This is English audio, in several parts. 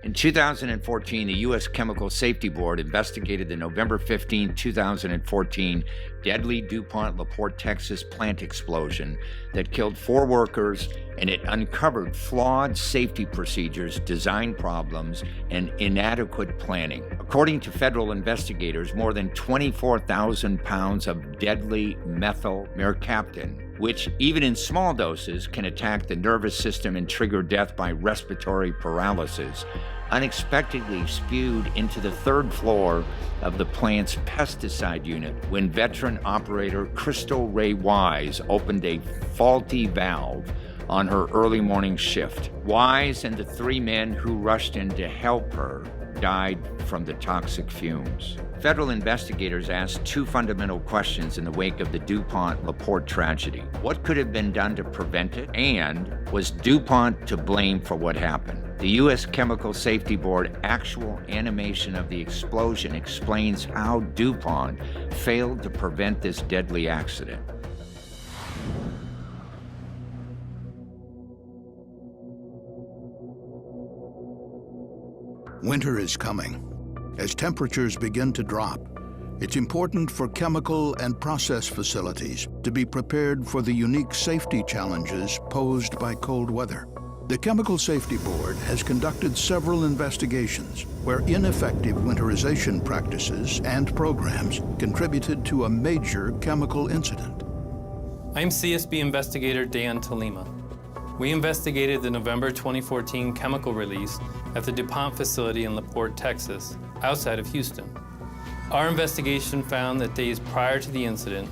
In 2014, the U.S. Chemical Safety Board investigated the November 15, 2014 deadly DuPont LaPorte, Texas plant explosion that killed 4 workers, and it uncovered flawed safety procedures, design problems, and inadequate planning. According to federal investigators, more than 24,000 pounds of deadly methyl mercaptan, which even in small doses can attack the nervous system and trigger death by respiratory paralysis, unexpectedly spewed into the 3rd floor of the plant's pesticide unit when veteran operator Rae Wise opened a faulty valve on her early morning shift. Wise and the 3 men who rushed in to help her died from the toxic fumes. Federal investigators asked 2 fundamental questions in the wake of the DuPont LaPorte tragedy. What could have been done to prevent it? And was DuPont to blame for what happened? The U.S. Chemical Safety Board actual animation of the explosion explains how DuPont failed to prevent this deadly accident. Winter is coming. As temperatures begin to drop, it's important for chemical and process facilities to be prepared for the unique safety challenges posed by cold weather. The Chemical Safety Board has conducted several investigations where ineffective winterization practices and programs contributed to a major chemical incident. I'm CSB investigator Dan Tolima. We investigated the November 2014 chemical release at the DuPont facility in LaPorte, Texas, outside of Houston. Our investigation found that days prior to the incident,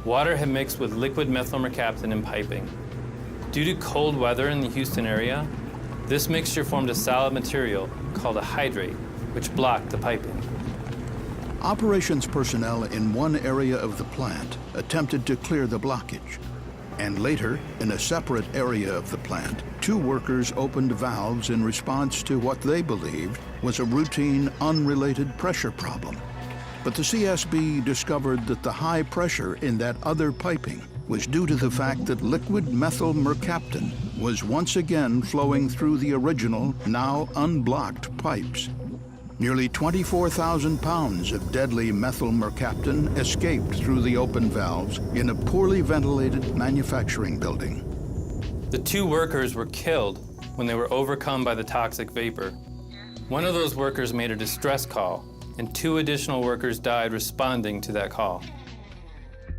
water had mixed with liquid methyl mercaptan in piping. Due to cold weather in the Houston area, this mixture formed a solid material called a hydrate, which blocked the piping. Operations personnel in one area of the plant attempted to clear the blockage. And later, in a separate area of the plant, 2 workers opened valves in response to what they believed was a routine, unrelated pressure problem. But the CSB discovered that the high pressure in that other piping was due to the fact that liquid methyl mercaptan was once again flowing through the original, now unblocked pipes. Nearly 24,000 pounds of deadly methyl mercaptan escaped through the open valves in a poorly ventilated manufacturing building. The 2 workers were killed when they were overcome by the toxic vapor. One of those workers made a distress call, and 2 additional workers died responding to that call.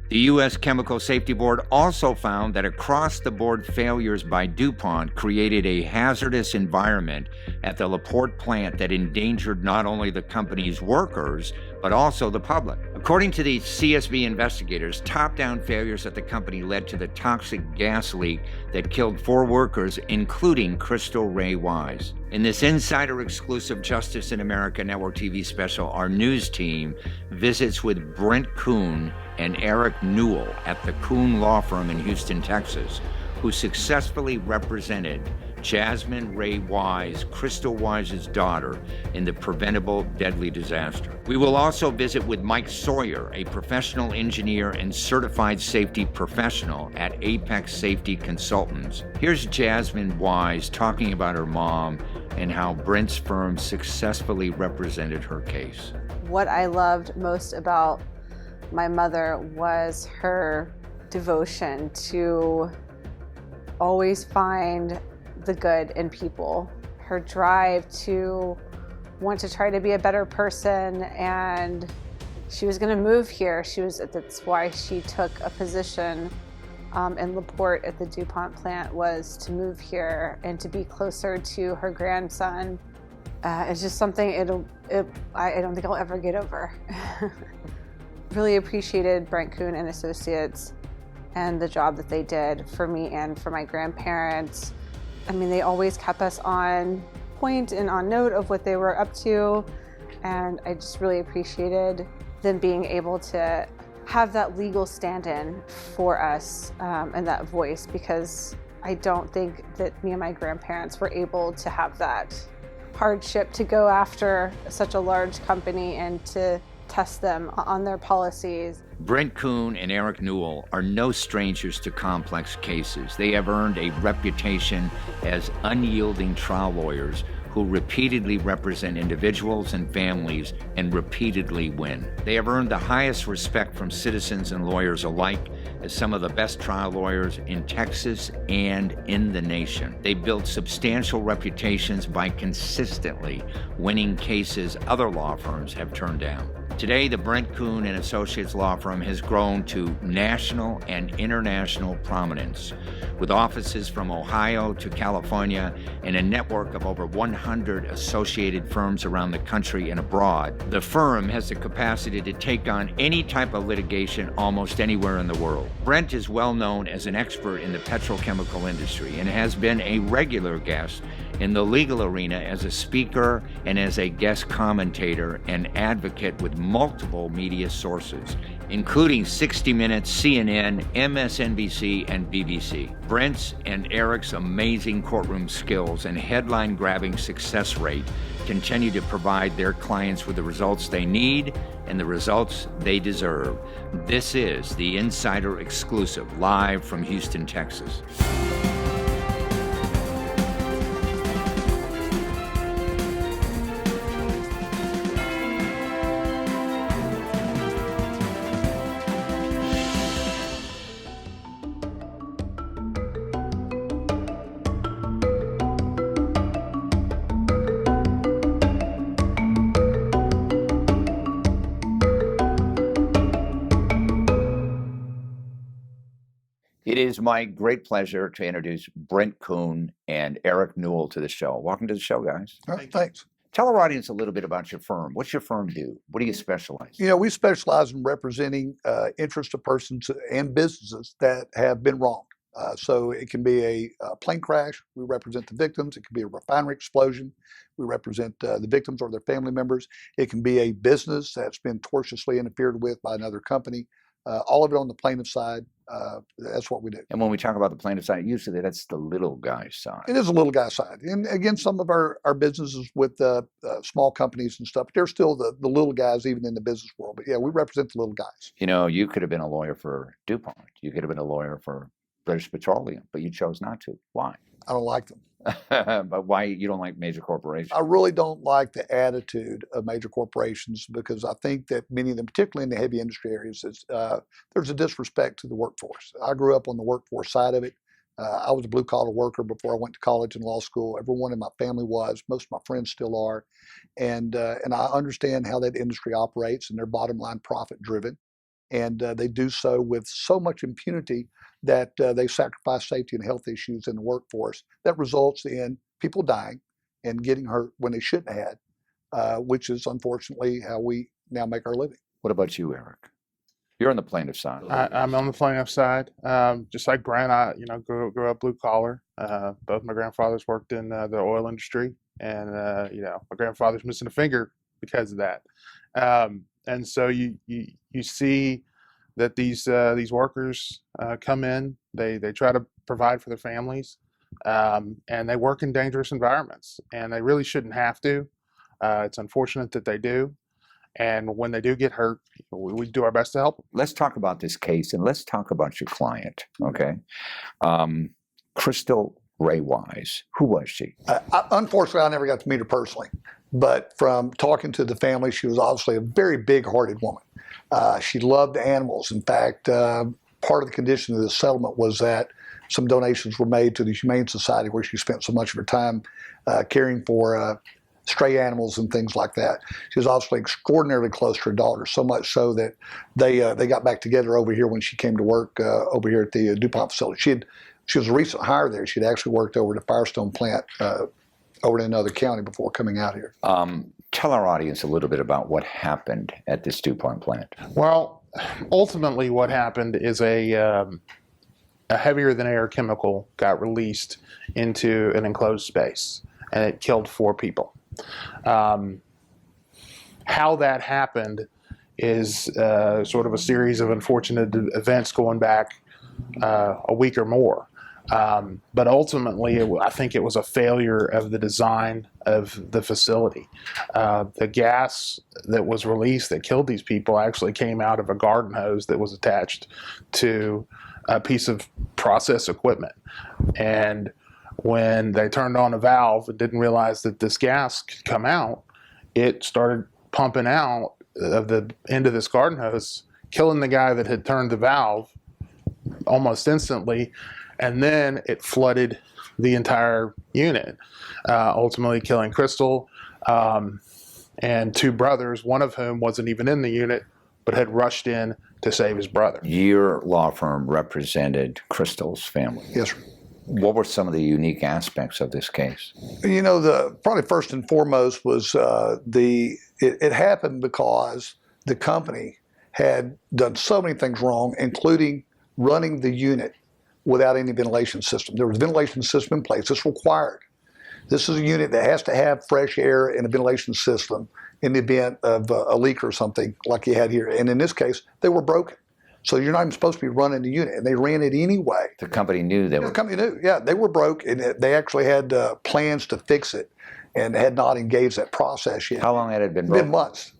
The U.S. Chemical Safety Board also found that across-the-board failures by DuPont created a hazardous environment at the LaPorte plant that endangered not only the company's workers, but also the public. According to the CSB investigators, top-down failures at the company led to the toxic gas leak that killed 4 workers, including Rae Wise. In this insider-exclusive Justice in America Network TV special, our news team visits with Brent Coon and Eric Newell at the Coon law firm in Houston, Texas, who successfully represented Jasmine Rae Wise, Crystal Wise's daughter, in the preventable deadly disaster. We will also visit with Mike Sawyer, a professional engineer and certified safety professional at Apex Safety Consultants. Here's Jasmine Wise talking about her mom and how Brent's firm successfully represented her case. What I loved most about my mother was her devotion to always find the good in people, her drive to want to try to be a better person, and she was going to move here. That's why she took a position in LaPorte at the DuPont plant, was to move here and to be closer to her grandson. It's just something I don't think I'll ever get over. Really appreciated Brent Coon and Associates and the job that they did for me and for my grandparents. I mean, they always kept us on point and on note of what they were up to, and I just really appreciated them being able to have that legal stand-in for us and that voice, because I don't think that me and my grandparents were able to have that hardship to go after such a large company and to test them on their policies. Brent Coon and Eric Newell are no strangers to complex cases. They have earned a reputation as unyielding trial lawyers who repeatedly represent individuals and families and repeatedly win. They have earned the highest respect from citizens and lawyers alike as some of the best trial lawyers in Texas and in the nation. They built substantial reputations by consistently winning cases other law firms have turned down. Today, the Brent, Coon & Associates law firm has grown to national and international prominence, with offices from Ohio to California and a network of over 100 associated firms around the country and abroad. The firm has the capacity to take on any type of litigation almost anywhere in the world. Brent is well known as an expert in the petrochemical industry and has been a regular guest in the legal arena as a speaker and as a guest commentator and advocate with multiple media sources, including 60 Minutes, CNN, MSNBC, and BBC. Brent's and Eric's amazing courtroom skills and headline-grabbing success rate continue to provide their clients with the results they need and the results they deserve. This is the Insider Exclusive, live from Houston, Texas. It is my great pleasure to introduce Brent Coon and Eric Newell to the show. Welcome to the show, guys. Thanks. Tell our audience a little bit about your firm. What's your firm do? What do you specialize in? You know, we specialize in representing interests of persons and businesses that have been wronged. So it can be a plane crash. We represent the victims. It can be a refinery explosion. We represent the victims or their family members. It can be a business that's been tortiously interfered with by another company. All of it on the plaintiff side. That's what we do. And when we talk about the plaintiff side, usually that's the little guy side. It is a little guy side. And again, some of our businesses with small companies and stuff, they're still the little guys even in the business world. But yeah, we represent the little guys. You know, you could have been a lawyer for DuPont. You could have been a lawyer for British Petroleum, but you chose not to. Why? I don't like them. But why you don't like major corporations? I really don't like the attitude of major corporations because I think that many of them, particularly in the heavy industry areas, there's a disrespect to the workforce. I grew up on the workforce side of it. I was a blue-collar worker before I went to college and law school. Everyone in my family was. Most of my friends still are. And I understand how that industry operates, and they're bottom line profit driven. And they do so with so much impunity that they sacrifice safety and health issues in the workforce that results in people dying and getting hurt when they shouldn't have had, which is unfortunately how we now make our living. What about you, Eric? You're on the plaintiff side. I'm on the plaintiff side. Just like Brent, I grew up blue collar. Both my grandfathers worked in the oil industry, and my grandfather's missing a finger because of that. And so you see that these workers come in, they try to provide for their families, and they work in dangerous environments, and they really shouldn't have to. It's unfortunate that they do, and when they do get hurt, we do our best to help them. Let's talk about this case, and let's talk about your client, okay? Crystal Rae Wise. Who was she? Unfortunately, I never got to meet her personally, but from talking to the family, she was obviously a very big-hearted woman. She loved animals. In fact, part of the condition of the settlement was that some donations were made to the Humane Society, where she spent so much of her time caring for stray animals and things like that. She was obviously extraordinarily close to her daughter, so much so that they got back together over here when she came to work over here at the DuPont facility. She was a recent hire there. She'd actually worked over at the Firestone plant over in another county before coming out here. Tell our audience a little bit about what happened at this DuPont plant. Well, ultimately what happened is a heavier than air chemical got released into an enclosed space, and it killed 4 people. How that happened is sort of a series of unfortunate events going back a week or more. But ultimately, I think it was a failure of the design of the facility. The gas that was released that killed these people actually came out of a garden hose that was attached to a piece of process equipment. And When they turned on a valve and didn't realize that this gas could come out, it started pumping out of the end of this garden hose, killing the guy that had turned the valve almost instantly, and then it flooded the entire unit, ultimately killing Crystal and two brothers, one of whom wasn't even in the unit, but had rushed in to save his brother. Your law firm represented Crystal's family. Yes, sir. What were some of the unique aspects of this case? You know, probably first and foremost was it happened because the company had done so many things wrong, including running the unit without any ventilation system. There was a ventilation system in place. It's required. This is a unit that has to have fresh air and a ventilation system in the event of a leak or something like you had here. And in this case, they were broken. So you're not even supposed to be running the unit, and they ran it anyway. The company knew they were. The company knew, yeah, they were broke, and they actually had plans to fix it, and had not engaged that process yet. How long had it been broken?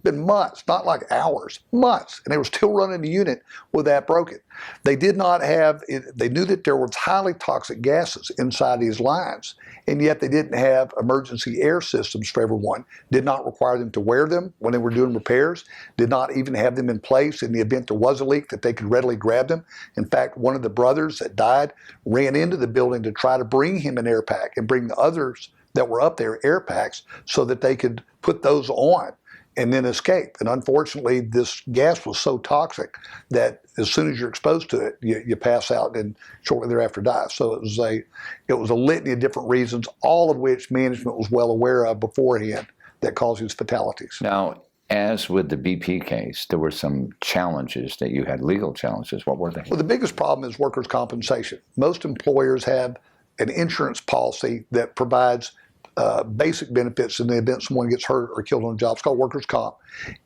Been months, not like hours, months, and they were still running the unit with that broken. They did not have. They knew that there was highly toxic gases inside these lines, and yet they didn't have emergency air systems for everyone. Did not require them to wear them when they were doing repairs. Did not even have them in place in the event there was a leak that they could readily grab them. In fact, one of the brothers that died ran into the building to try to bring him an air pack and bring the others that were up there air packs so that they could put those on and then escape. And unfortunately, this gas was so toxic that as soon as you're exposed to it, you pass out and shortly thereafter die. So it was a litany of different reasons, all of which management was well aware of beforehand that caused these fatalities. Now, as with the BP case, there were some challenges that you had, legal challenges. What were they? Well, the biggest problem is workers' compensation. Most employers have an insurance policy that provides basic benefits in the event someone gets hurt or killed on a job. It's called workers' comp.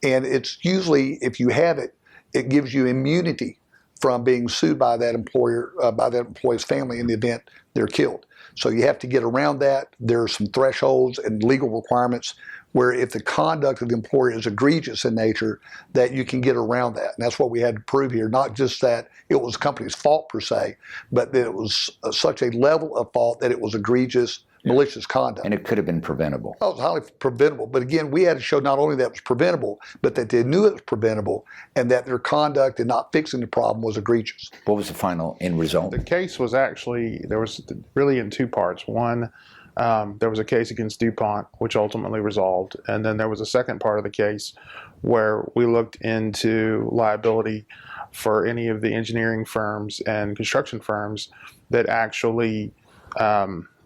And it's usually, if you have it, it gives you immunity from being sued by that employer, by that employee's family in the event they're killed. So you have to get around that. There are some thresholds and legal requirements where if the conduct of the employer is egregious in nature, that you can get around that. And that's what we had to prove here, not just that it was the company's fault per se, but that it was such a level of fault that it was egregious, malicious conduct. And it could have been preventable. Oh, it was highly preventable. But again, we had to show not only that it was preventable, but that they knew it was preventable and that their conduct in not fixing the problem was egregious. What was the final end result? The case was actually, there was really in two parts. One, there was a case against DuPont, which ultimately resolved. And then there was a second part of the case where we looked into liability for any of the engineering firms and construction firms that actually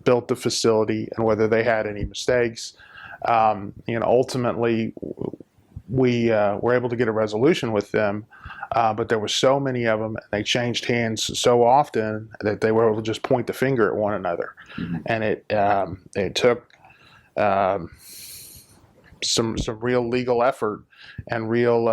built the facility and whether they had any mistakes. Ultimately, we were able to get a resolution with them, but there were so many of them, and they changed hands so often that they were able to just point the finger at one another. Mm-hmm. And it took some real legal effort and real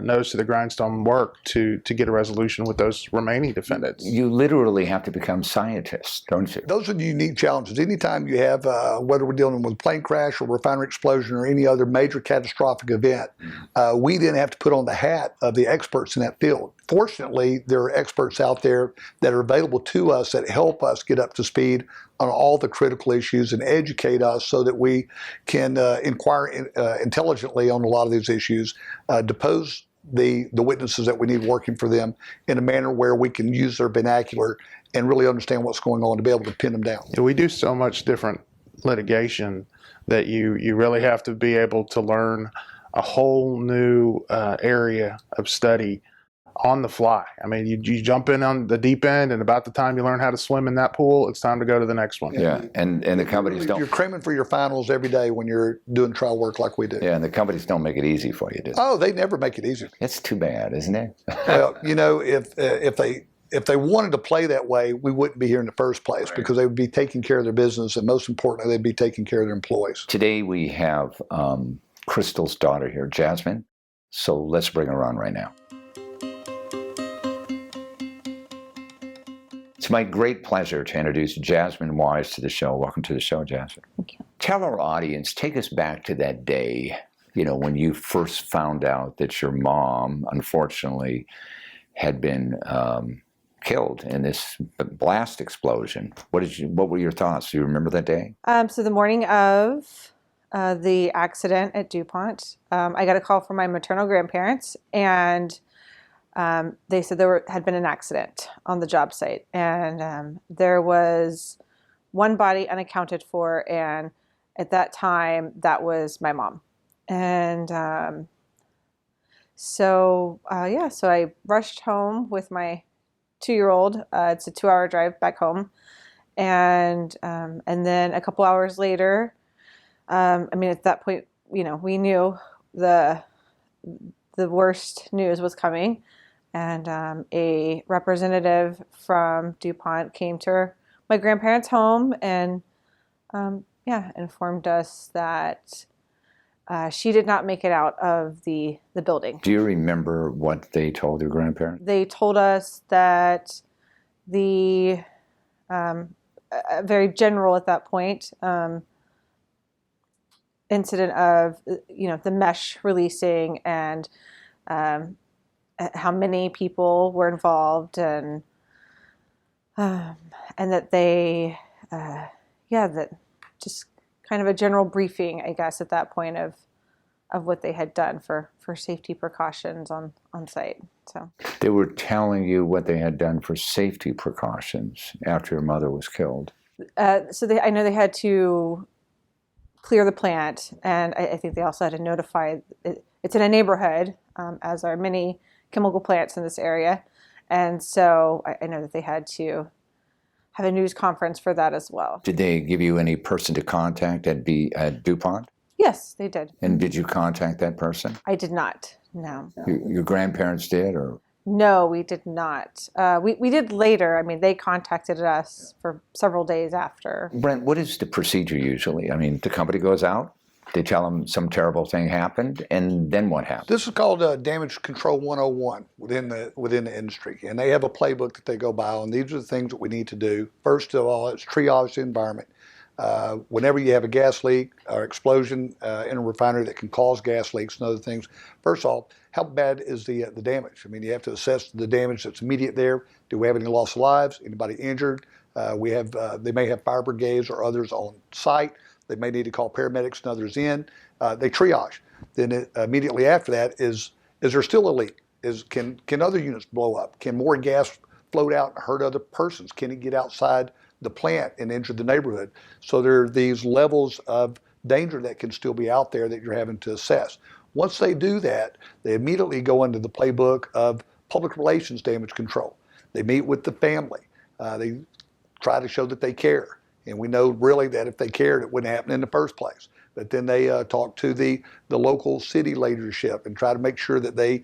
nose to the grindstone work to get a resolution with those remaining defendants. You literally have to become scientists, don't you? Those are the unique challenges. Anytime you have, whether we're dealing with a plane crash or refinery explosion or any other major catastrophic event, we then have to put on the hat of the experts in that field. Fortunately, there are experts out there that are available to us that help us get up to speed on all the critical issues and educate us so that we can inquire intelligently on a lot of these issues, depose the witnesses that we need working for them in a manner where we can use their vernacular and really understand what's going on to be able to pin them down. Yeah, we do so much different litigation that you really have to be able to learn a whole new area of study on the fly. I mean, you jump in on the deep end, and about the time you learn how to swim in that pool, it's time to go to the next one. Yeah, and the companies don't. You're cramming for your finals every day when you're doing trial work like we do. Yeah, and the companies don't make it easy for you, do they? Oh, they never make it easy. It's too bad, isn't it? Well, if they wanted to play that way, we wouldn't be here in the first place, right? Because they would be taking care of their business, and most importantly, they'd be taking care of their employees. Today we have Crystal's daughter here, Jasmine. So let's bring her on right now. It's my great pleasure to introduce Jasmine Wise to the show. Welcome to the show, Jasmine. Thank you. Tell our audience, take us back to that day, when you first found out that your mom, unfortunately, had been killed in this blast explosion. What were your thoughts? Do you remember that day? So the morning of the accident at DuPont, I got a call from my maternal grandparents, and they said there had been an accident on the job site, and there was one body unaccounted for, and at that time, that was my mom. And so I rushed home with my 2-year-old. It's a 2-hour drive back home, and then a couple hours later, at that point, we knew the worst news was coming, and a representative from DuPont came to my grandparents' home and informed us that she did not make it out of the building. Do you remember what they told your grandparents? They told us that the very general at that point incident of the mesh releasing and how many people were involved, and that they that just kind of a general briefing, I guess, at that point of what they had done for safety precautions on site. So they were telling you what they had done for safety precautions after your mother was killed. I know they had to clear the plant, and I think they also had to notify. It's in a neighborhood, as are many chemical plants in this area, and so I know that they had to have a news conference for that as well. Did they give you any person to contact at DuPont? Yes, they did. And did you contact that person? I did not, no. Your grandparents did, or? No, we did not. We did later. I mean, they contacted us for several days after. Brent, what is the procedure usually? I mean, the company goes out, they tell them some terrible thing happened, and then what happens? This is called Damage Control 101 within the industry, and they have a playbook that they go by, and these are the things that we need to do. First of all, it's triage the environment. Whenever you have a gas leak or explosion in a refinery that can cause gas leaks and other things, first of all, how bad is the damage? I mean, you have to assess the damage that's immediate there. Do we have any loss of lives? Anybody injured? They may have fire brigades or others on site. They may need to call paramedics and others in. They triage. Then immediately after that is there still a leak? Can other units blow up? Can more gas float out and hurt other persons? Can it get outside the plant and injure the neighborhood? So there are these levels of danger that can still be out there that you're having to assess. Once they do that, they immediately go into the playbook of public relations damage control. They meet with the family. They try to show that they care. And we know really that if they cared, it wouldn't happen in the first place. But then they talk to the local city leadership and try to make sure that they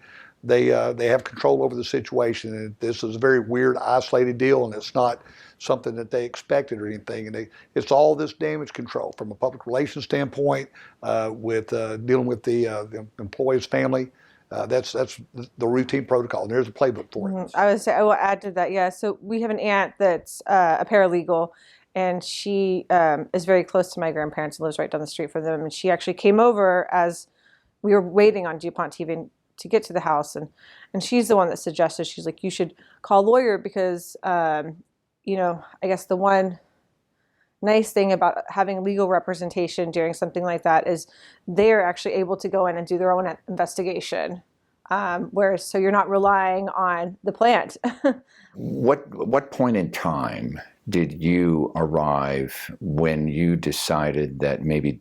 have control over the situation. And this is a very weird, isolated deal, and it's not something that they expected or anything. And it's all this damage control from a public relations standpoint, with dealing with the employee's family. That's the routine protocol. And there's a playbook for it. I will add to that. Yeah. So we have an aunt that's a paralegal, and she is very close to my grandparents and lives right down the street from them. And she actually came over as we were waiting on DuPont TV to get to the house. And she's the one that suggested, she's like, you should call a lawyer because, I guess the one nice thing about having legal representation during something like that is they're actually able to go in and do their own investigation. Whereas, so you're not relying on the plant. What point in time did you arrive when you decided that maybe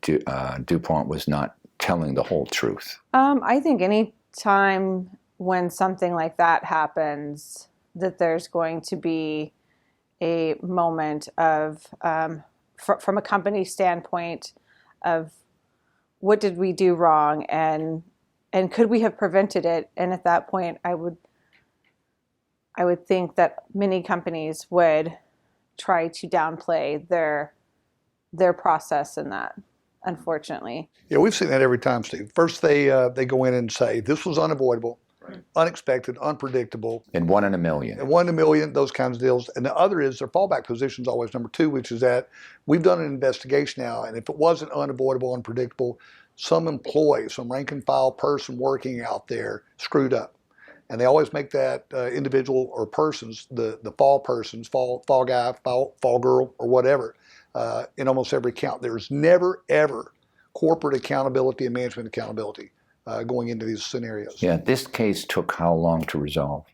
DuPont was not telling the whole truth? I think any time when something like that happens, that there's going to be a moment of, from a company standpoint, of what did we do wrong, and could we have prevented it? And at that point, I would think that many companies would try to downplay their process in that, unfortunately. Yeah, we've seen that every time, Steve. First, they go in and say, this was unavoidable, right, unexpected, unpredictable. And 1 in a million. And 1 in a million, those kinds of deals. And the other is their fallback position is always number 2, which is that we've done an investigation now, and if it wasn't unavoidable, unpredictable, some employee, some rank and file person working out there screwed up. And they always make that individual or persons, the fall persons, fall guy, fall girl, or whatever, in almost every count. There's never, ever corporate accountability and management accountability going into these scenarios. Yeah, this case took how long to resolve?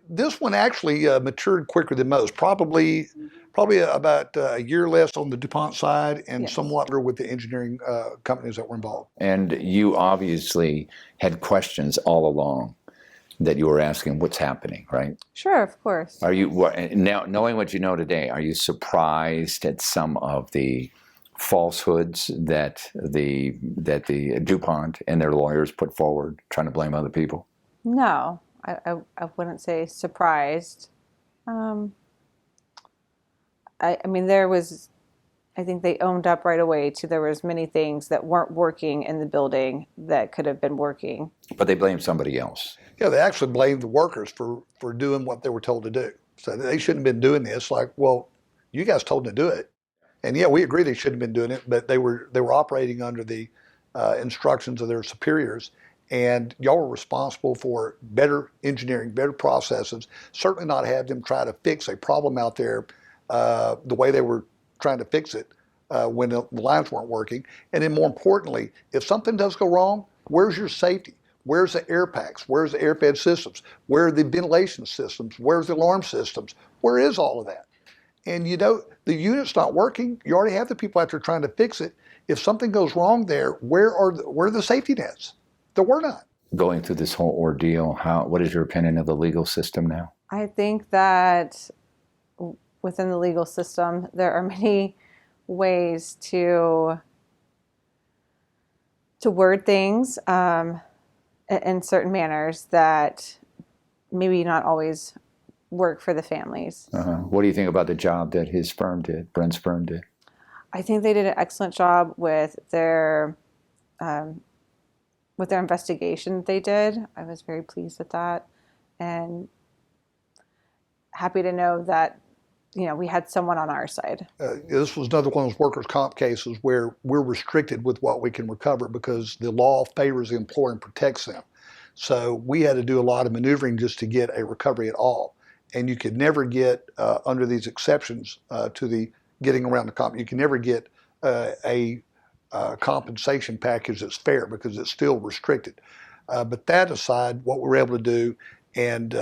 This one actually matured quicker than most. Probably about a year less on the DuPont side, and Yes. somewhat with the engineering companies that were involved. And you obviously had questions all along that you were asking, what's happening, right? Sure, of course. Are you now, knowing what you know today, are you surprised at some of the falsehoods that the DuPont and their lawyers put forward, trying to blame other people? No, I wouldn't say surprised. I mean, I think they owned up right away to there was many things that weren't working in the building that could have been working. But they blame somebody else. Yeah, they actually blamed the workers for doing what they were told to do. So they shouldn't have been doing this. Like, well, you guys told them to do it. And yeah, we agree they shouldn't have been doing it, but they were operating under the instructions of their superiors. And y'all were responsible for better engineering, better processes, certainly not have them try to fix a problem out there the way they were trying to fix it when the lines weren't working. And then more importantly, if something does go wrong, where's your safety? Where's the air packs? Where's the air fed systems? Where are the ventilation systems? Where's the alarm systems? Where is all of that? And you know, the unit's not working. You already have the people out there trying to fix it. If something goes wrong there, where are the safety nets? There were none. Going through this whole ordeal, what is your opinion of the legal system now? I think that within the legal system, there are many ways to word things in certain manners that maybe not always work for the families. What do you think about the job that his firm did, Brent's firm did? I think they did an excellent job with their investigation that they did. I was very pleased with that, and happy to know that we had someone on our side. This was another one of those workers' comp cases where we're restricted with what we can recover because the law favors the employer and protects them. So we had to do a lot of maneuvering just to get a recovery at all. And you could never get, under these exceptions to the getting around the comp, you can never get a compensation package that's fair because it's still restricted. But that aside, what we were able to do, and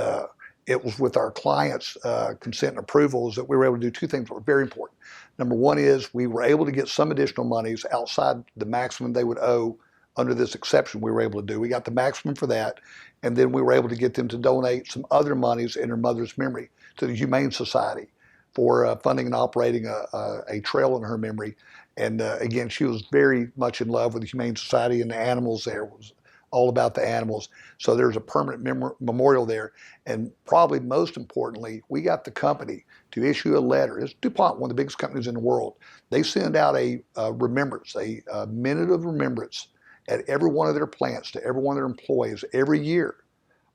it was with our clients' consent and approval, is that we were able to do two things that were very important. Number one is we were able to get some additional monies outside the maximum they would owe under this exception we were able to do. We got the maximum for that, and then we were able to get them to donate some other monies in her mother's memory to the Humane Society for funding and operating a trail in her memory. And again, she was very much in love with the Humane Society and the animals there. It was all about the animals. So there's a permanent memorial there. And probably most importantly, we got the company to issue a letter. It's DuPont, one of the biggest companies in the world. They send out a remembrance, a minute of remembrance at every one of their plants to every one of their employees every year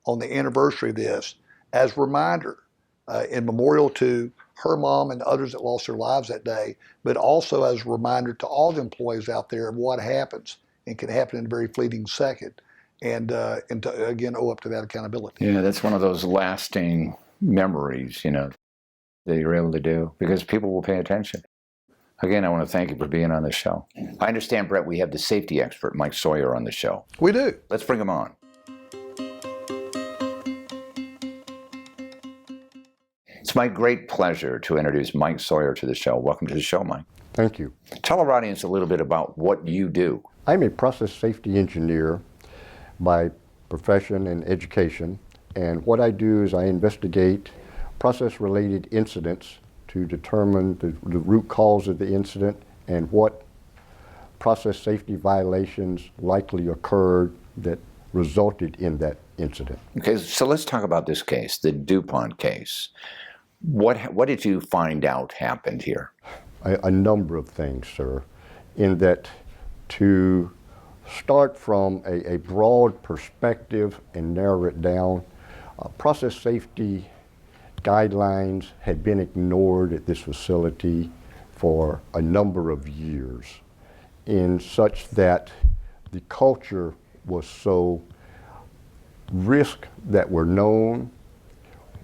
on the anniversary of this as a reminder in memorial to her mom and others that lost their lives that day, but also as a reminder to all the employees out there of what happens and can happen in a very fleeting second, and to, again, owe up to that accountability. Yeah, that's one of those lasting memories, that you're able to do because people will pay attention. Again, I want to thank you for being on the show. I understand, Brent, we have the safety expert, Mike Sawyer, on the show. We do. Let's bring him on. It's my great pleasure to introduce Mike Sawyer to the show. Welcome to the show, Mike. Thank you. Tell our audience a little bit about what you do. I'm a process safety engineer by profession and education, and what I do is I investigate process-related incidents to determine the root cause of the incident and what process safety violations likely occurred that resulted in that incident. Okay, so let's talk about this case, the DuPont case. What did you find out happened here? A number of things, sir, in that to start from a broad perspective and narrow it down, process safety guidelines had been ignored at this facility for a number of years, in such that the culture was so risks that were known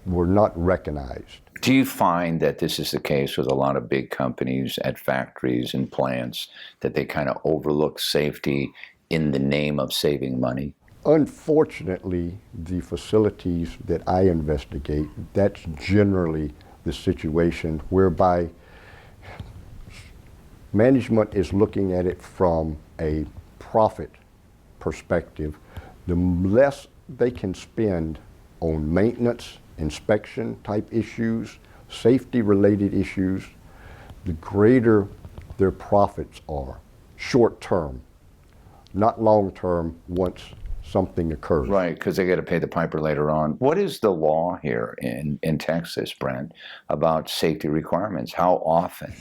were not recognized. Do you find that this is the case with a lot of big companies at factories and plants, that they kind of overlook safety in the name of saving money? Unfortunately, the facilities that I investigate, that's generally the situation whereby management is looking at it from a profit perspective. The less they can spend on maintenance, inspection type issues, safety related issues, the greater their profits are, short term, not long term once something occurs. Right, because they got to pay the piper later on. What is the law here in Texas, Brent, about safety requirements? How often?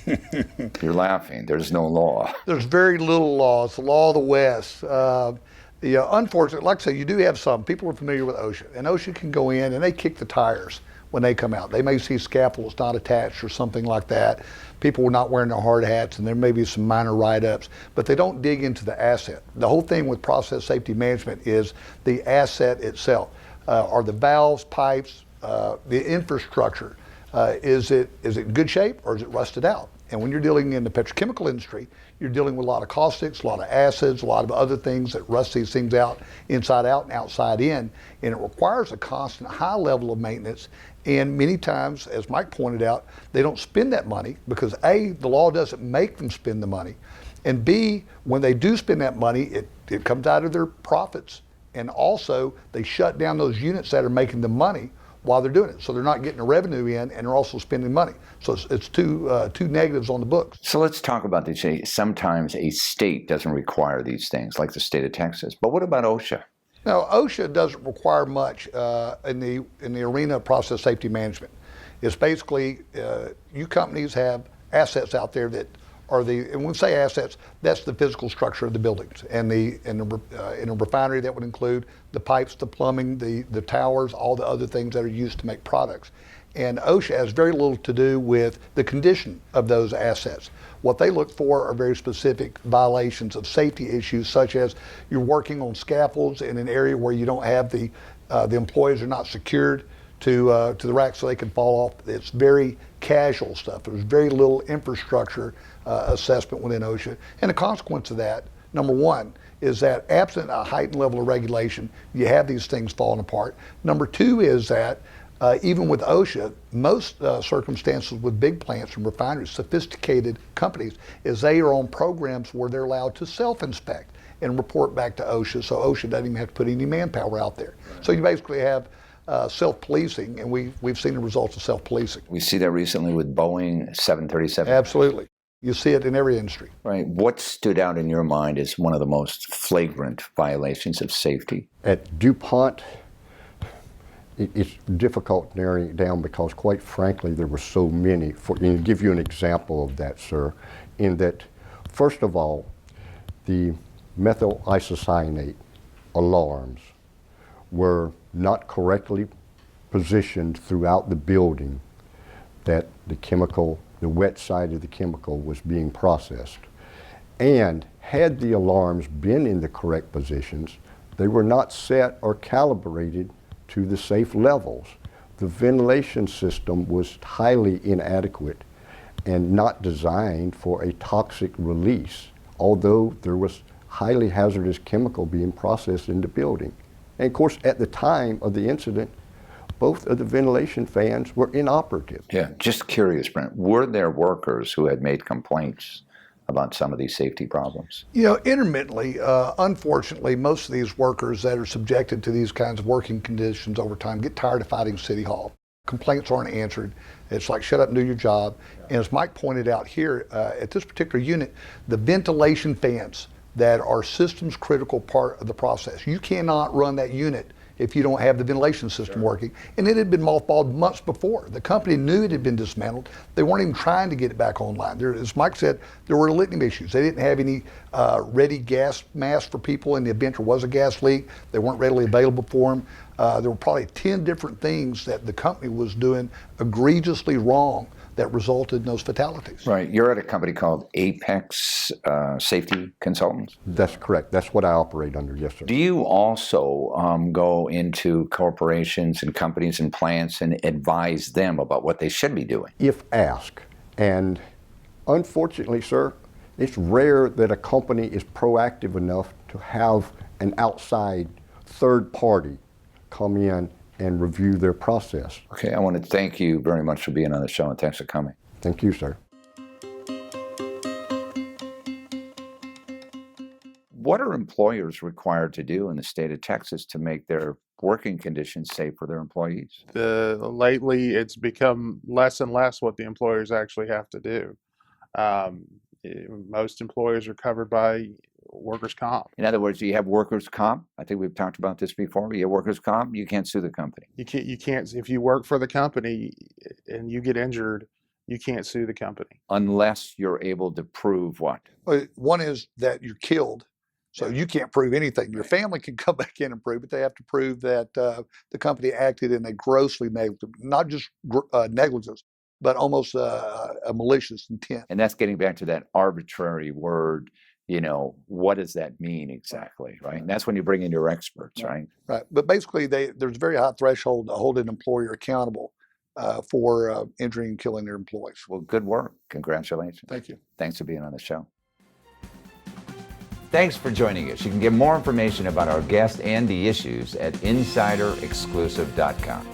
You're laughing. There's no law. There's very little law. It's the law of the West. Unfortunately, like I say, you do have some. People are familiar with OSHA, and OSHA can go in and they kick the tires when they come out. They may see scaffolds not attached or something like that. People were not wearing their hard hats, and there may be some minor write-ups, but they don't dig into the asset. The whole thing with process safety management is the asset itself. Are the valves, pipes, the infrastructure, is it in good shape or is it rusted out? And when you're dealing in the petrochemical industry, you're dealing with a lot of caustics, a lot of acids, a lot of other things that rust these things out, inside out and outside in, and it requires a constant high level of maintenance. And many times, as Mike pointed out, they don't spend that money because A, the law doesn't make them spend the money, and B, when they do spend that money, it comes out of their profits. And also, they shut down those units that are making the money while they're doing it. So they're not getting the revenue in, and they're also spending money. So it's two negatives on the books. So let's talk about this. Sometimes a state doesn't require these things, like the state of Texas. But what about OSHA? Now, OSHA doesn't require much in the arena of process safety management. It's basically, you companies have assets out there that are and when we say assets, that's the physical structure of the buildings. And in a refinery, that would include the pipes, the plumbing, the towers, all the other things that are used to make products. And OSHA has very little to do with the condition of those assets. What they look for are very specific violations of safety issues, such as you're working on scaffolds in an area where you don't have the employees are not secured to the rack so they can fall off. It's very casual stuff. There's very little infrastructure assessment within OSHA. And the consequence of that, number one, is that absent a heightened level of regulation, you have these things falling apart. Number two is that even with OSHA, most circumstances with big plants and refineries, sophisticated companies, is they are on programs where they're allowed to self-inspect and report back to OSHA, so OSHA doesn't even have to put any manpower out there. So you basically have self-policing, and we've seen the results of self-policing. We see that recently with Boeing 737. Absolutely. You see it in every industry. Right. What stood out in your mind as one of the most flagrant violations of safety? At DuPont, it's difficult narrowing it down because, quite frankly, there were so many. To give you an example of that, sir, in that, first of all, the methyl isocyanate alarms were not correctly positioned throughout the building that the chemical, the wet side of the chemical, was being processed. And had the alarms been in the correct positions, they were not set or calibrated to the safe levels. The ventilation system was highly inadequate and not designed for a toxic release, although there was highly hazardous chemical being processed in the building. And of course, at the time of the incident, both of the ventilation fans were inoperative. Yeah, just curious, Brent, were there workers who had made complaints about some of these safety problems? You know, intermittently, unfortunately, most of these workers that are subjected to these kinds of working conditions over time get tired of fighting City Hall. Complaints aren't answered. It's like, shut up and do your job. And as Mike pointed out here, at this particular unit, the ventilation fans that are systems critical part of the process. You cannot run that unit if you don't have the ventilation system working. And it had been mothballed months before. The company knew it had been dismantled. They weren't even trying to get it back online. As Mike said, there were lithium issues. They didn't have any ready gas masks for people in the event there was a gas leak. They weren't readily available for them. There were probably 10 different things that the company was doing egregiously wrong that resulted in those fatalities. Right. You're at a company called Apex Safety Consultants. That's correct. That's what I operate under, yes, sir. Do you also go into corporations and companies and plants and advise them about what they should be doing? If asked, and unfortunately, sir, it's rare that a company is proactive enough to have an outside third party come in and review their process. Okay, I want to thank you very much for being on the show, and thanks for coming. Thank you, sir. What are employers required to do in the state of Texas to make their working conditions safe for their employees? Lately, it's become less and less what the employers actually have to do. Most employers are covered by workers' comp. In other words, you have workers' comp. I think we've talked about this before. You have workers' comp, you can't sue the company. You can't, if you work for the company and you get injured, you can't sue the company. Unless you're able to prove what? One is that you're killed, so you can't prove anything. Your family can come back in and prove, but they have to prove that the company acted in a grossly negligent, not just negligence, but almost a malicious intent. And that's getting back to that arbitrary word. What does that mean exactly, right? And that's when you bring in your experts, right? Right. But basically, there's a very high threshold to hold an employer accountable for injuring and killing their employees. Well, good work. Congratulations. Thank you. Thanks for being on the show. Thanks for joining us. You can get more information about our guest and the issues at insiderexclusive.com.